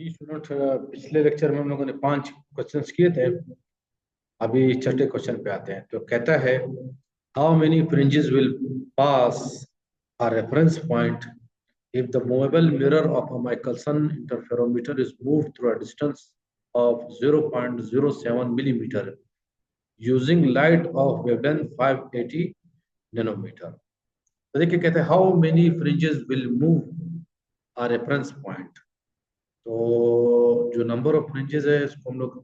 जी student, पिछले lecture में हम लोगों ने 5 क्वेश्चंस किए थे। अभी छठे क्वेश्चन पे आते हैं। तो कहता है, how many fringes will pass a reference point if the movable mirror of a Michelson interferometer is moved through a distance of 0.07 millimeter using light of wavelength 580 nanometer। तो देखिए कहते हैं how many fringes will move a reference point. तो जो number of fringes है इसको हम लोग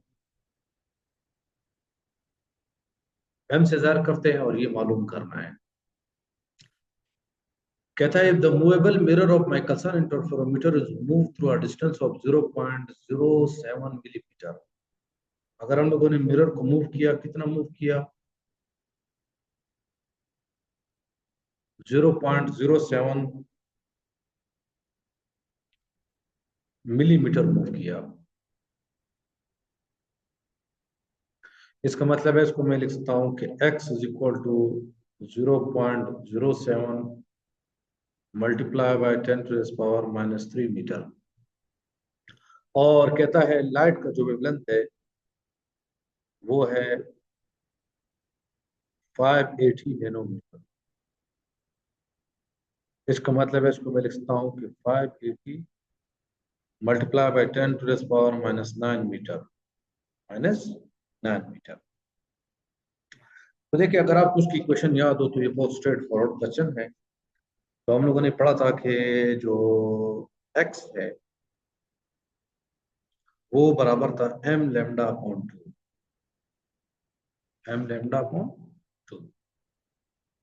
एम से ज़ाहिर करते हैं और ये मालूम करना है। कहता है the movable mirror of Michelson interferometer is move through a distance of 0.07 millimetre. अगर हम लोगों ने मिरर को मूव किया, कितना मूव किया? 0.07 मिलीमीटर मूव किया। इसका मतलब है, इसको मैं लिख सकता हूं कि x is equal to 0.07 multiply by 10⁻³ metre. और कहता है लाइट का जो वेवलेंथ है वो है 580 नैनोमीटर। इसका मतलब है, इसको मैं लिख सकता हूँ कि 580 मल्टीप्लाई बाय 10⁻⁹ मीटर, -9 मीटर। तो देखिए, अगर आपको उसकी इक्वेशन याद हो तो ये बहुत स्ट्रेट फॉरवर्ड क्वेश्चन है। तो हम लोगों ने पढ़ा था कि जो x है वो बराबर था m lambda upon 2, m lambda upon 2।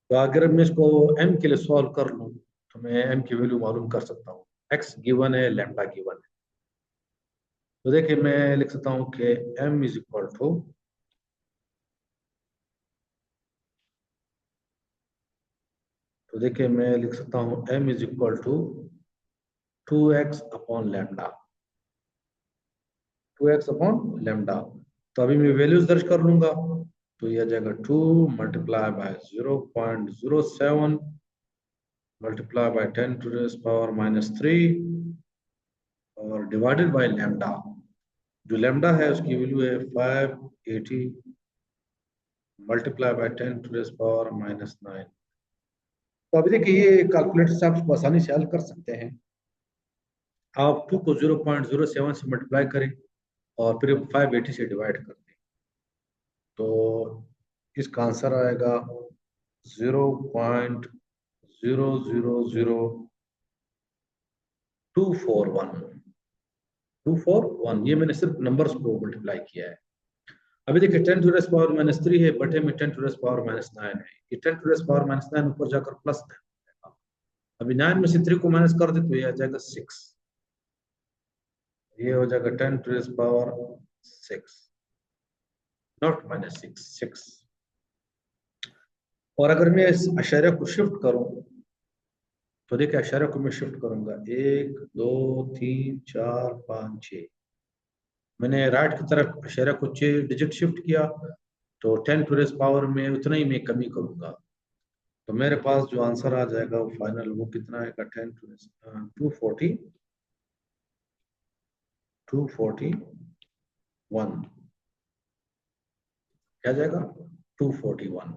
तो अगर मैं इसको m के लिए सॉल्व कर लूं तो मैं m की वैल्यू मालूम कर सकता हूँ। x गिवन है, लैम्डा गिवन है। तो देखिए मैं लिख सकता हूँ कि m इज इक्वल टू, तो देखिए मैं लिख सकता हूँ m is equal to 2x upon lambda, 2x upon lambda. तो अभी मैं वैल्यूज दर्ज कर लूंगा। तो ये आ जाएगा 2 मल्टीप्लाई बाय 0.07 मल्टीप्लाई बाय 10⁻³ और डिवाइडेड बाय लैम्डा। जो लैम्डा है उसकी वैल्यू है 580 मल्टीप्लाई बाय 10⁻⁹। तो अभी देखिए ये कैलकुलेटर से आप इसको आसानी से हल कर सकते हैं। आप 2 को 0.07 से मल्टीप्लाई करें और फिर 580 से डिवाइड कर दें, तो इसका आंसर आएगा 0.000241। ये मैंने सिर्फ नंबर्स को मल्टीप्लाई किया है। अभी देखिए 10⁻³ है, बटे में 10⁻⁹ है। ये 10⁻⁹ ऊपर जाकर प्लस 9 हो जाएगा। अभी 9 में से 3 को माइनस कर दे तो ये आ जाएगा 6। ये हो जाएगा 10⁻⁶, नॉट -6, 6। और अगर मैं इस अशार्य को शिफ्ट करूं तो देखिए अशार्य को मैं शिफ्ट करूंगा 1 2 3 4 5 6। मैंने राइट की तरफ अशार्य को 6 डिजिट शिफ्ट किया तो 10⁻⁴ में उतना ही मैं कमी करूंगा। तो मेरे पास जो आंसर आ जाएगा वो फाइनल वो कितना आएगा? 241 क्या जाएगा? 241।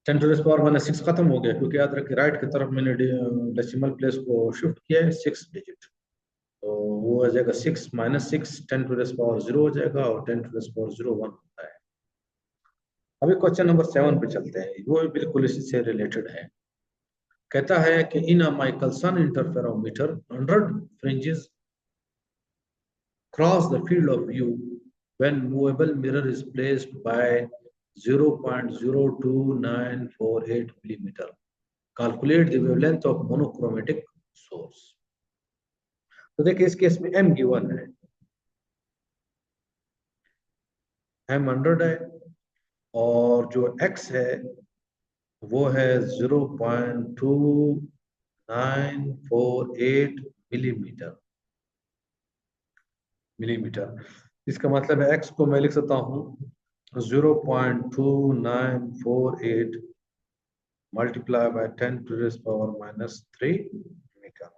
10⁻⁻6 खत्म हो गया, क्योंकि याद रखिए राइट की तरफ मैंने डेसिमल प्लेस को शिफ्ट किया है 6 डिजिट। तो वो आ जाएगा 6 - 6 10⁻�0 हो जाएगा और 10⁻�01 होता है। अभी क्वेश्चन नंबर 7 पे चलते हैं। वो भी बिल्कुल इसी से रिलेटेड है। कहता है कि in a Michelson interferometer 100 fringes cross the field of view when movable mirror is placed by 0.02948 millimeter. Calculate the wavelength of monochromatic source. तो देखिए इस केस में m गिवन है, m 100 है और जो x है वो है 0.2948 मिलीमीटर। इसका मतलब है x को मैं लिख सकता हूँ 0.2948 मल्टीप्लाई बाय 10⁻³ मीटर।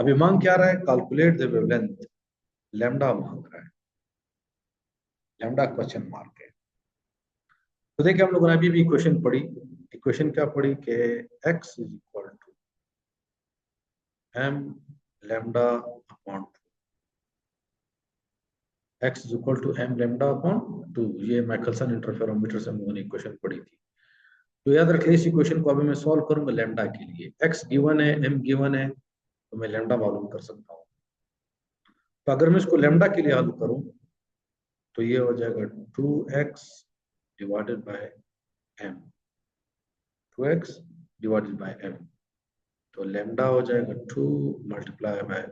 अभी मांग क्या रहा है, कैलकुलेट द वेवलेंथ, लैम्डा मांग रहा है, लैम्डा क्वेश्चन मार्क है। तो देखिए हम लोगों ने अभी भी इक्वेशन पढ़ी, इक्वेशन क्या पढ़ी कि x is equal to m lambda upon x is equal to m lambda upon 2, ये माइकलसन इंटरफेरोमीटर से हम लोगों ने इक्वेशन पढ़ी थी। तो याद रखिए इस इक्वेशन को अभी मैं सॉल्व करूंगा लैम्डा के लिए, x गिवन है, m गिवन है, तो मैं लैम्डा मालूम कर सकता हूँ। तो अगर मैं इसको लैम्डा के लिए हल करूं तो ये हो जाएगा 2x divided by m, 2x divided by m, तो लैम्डा हो जाएगा 2 मल्टीप्लाई बाय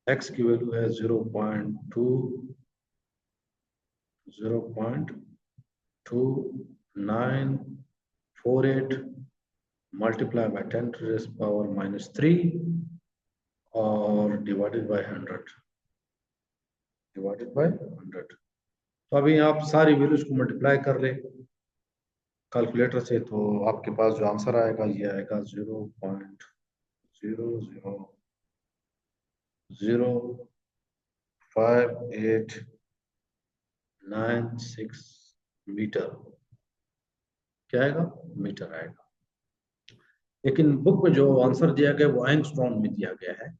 x की वैल्यू है 0.2948 multiply by 10 to the power -3 और डिवाइडेड बाय 100, डिवाइडेड बाय 100। तो अभी आप सारी वैल्यूज को मल्टीप्लाई कर ले कैलकुलेटर से, तो आपके पास जो आंसर आएगा ये आएगा 0.005896 मीटर, क्या आएगा, मीटर आएगा। लेकिन बुक में जो आंसर दिया गया वो एंगस्ट्रॉन में दिया गया है।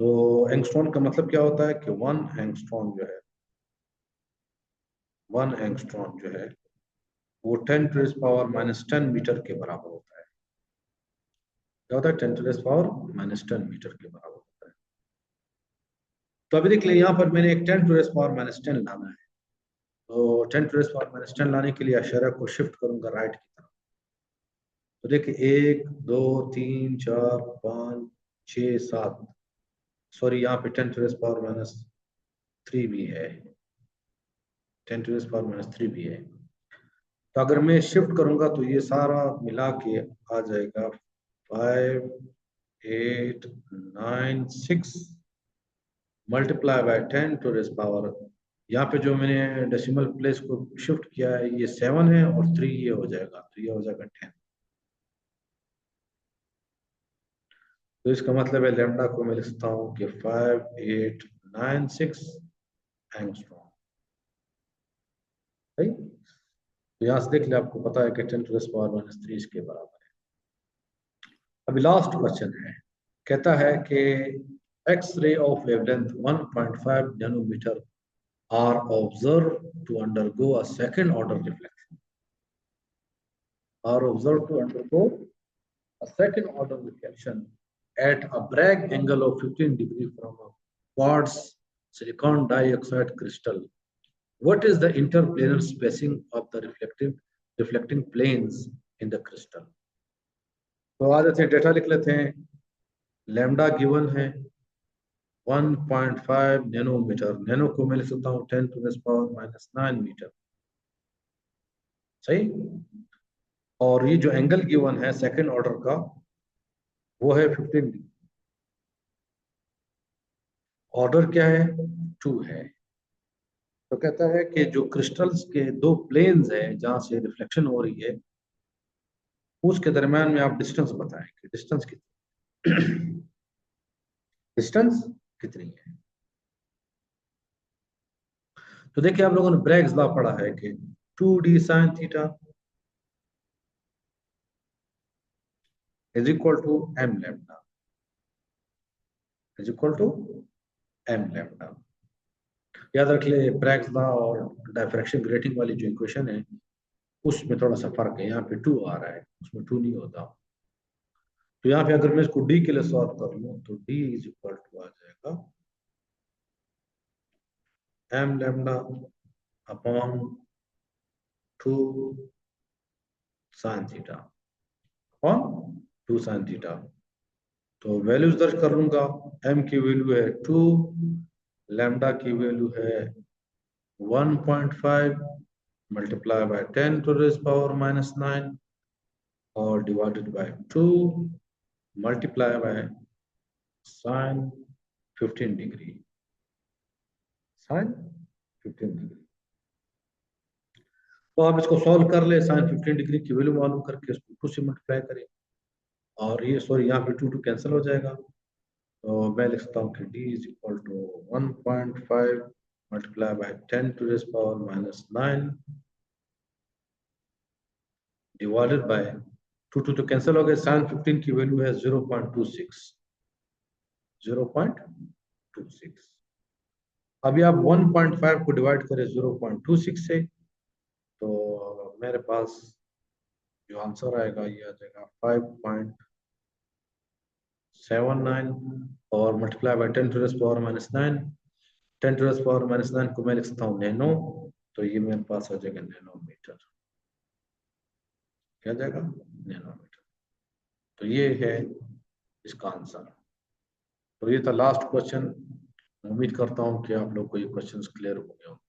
तो एंगस्ट्रॉन का मतलब क्या होता है कि 1 एंगस्ट्रॉन जो है, 1 एंगस्ट्रॉन जो है वो 10 टू द पावर -10 मीटर के बराबर होता है। क्या होता है, 10 टू द पावर -10 मीटर के बराबर होता है। तो अभी देख ले यहाँ पर मैंने एक 10 टू द पावर -10 लाना है, तो 10 टू द पावर -10 लाने के लिए अशरा को शिफ्ट करूंगा राइट की तरफ। तो देखिए 1 2 3 4 5 6 7, सॉरी यहाँ पे 10 टू द पावर -3 भी है, 10 टू द पावर -3 भी है। तो अगर मैं शिफ्ट करूंगा तो ये सारा मिला के आ जाएगा 5896 multiply by 10 to the power, यहाँ पे जो मैंने डेसिमल प्लेस को शिफ्ट किया है ये 7 है और 3 ये हो जाएगा, तो ये हो जाएगा 10। तो इसका मतलब है लैम्डा को मैं लिख सकता हूँ कि 5896 एंगस्ट्रॉम, सही। तो यहाँ से देख ले आपको पता है कि 10 टू द पावर -3 इसके बराबर है। अभी लास्ट क्वेश्चन है, कहता है कि X ray of wavelength 1.5 nanometre are observed to undergo a second order reflection, are observed to undergo a second order reflection at a Bragg angle of 15 degrees from a quartz silicon dioxide crystal. What is the interplanar spacing of the reflecting planes in the crystal? तो आ जाते हैं, data लिख लेते हैं। Lambda given है 1.5 nanometre, nano को मैं लिख सकता हूँ 10 टू द पावर -9 मीटर, सही। और ये जो एंगल गिवन है सेकंड ऑर्डर का वो है 15 डिग्री, ऑर्डर क्या है, 2 है। तो कहता है कि जो क्रिस्टल्स के दो प्लेन्स है जहां से रिफ्लेक्शन हो रही है उसके दरमियान में आप डिस्टेंस बताएं कि डिस्टेंस कितनी डिस्टेंस कितनी है। तो देखिए आप लोगों ने ब्रैग्स लॉ पढ़ा है कि 2d sin theta is equal to m lambda, is equal to m lambda. याद रख ले ब्रैग्स लॉ और डायफ्रैक्शन ग्रेटिंग वाली जो इक्वेशन है उसमें थोड़ा सा फर्क है, यहाँ पे 2 आ रहा है उसमें 2 नहीं होता। तो यहाँ पे अगर मैं इसको d के लिए सॉल्व कर लूं तो d इज इक्वल टू आ जाएगा m lambda upon 2 sin theta upon 2 sin theta. तो वैल्यूज दर्ज कर लूंगा, m की वैल्यू है 2, लैम्डा की वैल्यू है 1.5 multiply by 10 to the power -9 और divided by 2 multiply by sin 15 degree, sin 15 degree. तो आप इसको सॉल्व कर ले, sin 15 डिग्री की वैल्यू मालूम करके इसको 2 से मल्टीप्लाई करें और ये सॉरी यहाँ पे 2 कैंसिल हो जाएगा, तो मैं लिखता हूँ कि d is equal to 1.5 multiply by 10 to the power minus 9 divided by 2 तो कैंसिल हो गए, sin 15 की वैल्यू है 0.26 0.26। अभी आप 1.5 को डिवाइड करें 0.26 से, तो मेरे पास जो आंसर आएगा ये आ जाएगा 5.79 और multiply by 10 to the power minus 9। 10 to the power minus 9 को मैं लिख सकता हूँ नैनो, तो ये मेरे पास आ जाएगा नैनोमीटर। क्या जाएगा? नैनोमीटर। तो ये है इसका आंसर। तो ये था लास्ट क्वेश्चन। उम्मीद करता हूँ कि आप लोग को ये क्वेश्चंस क्लियर हो गए होंगे।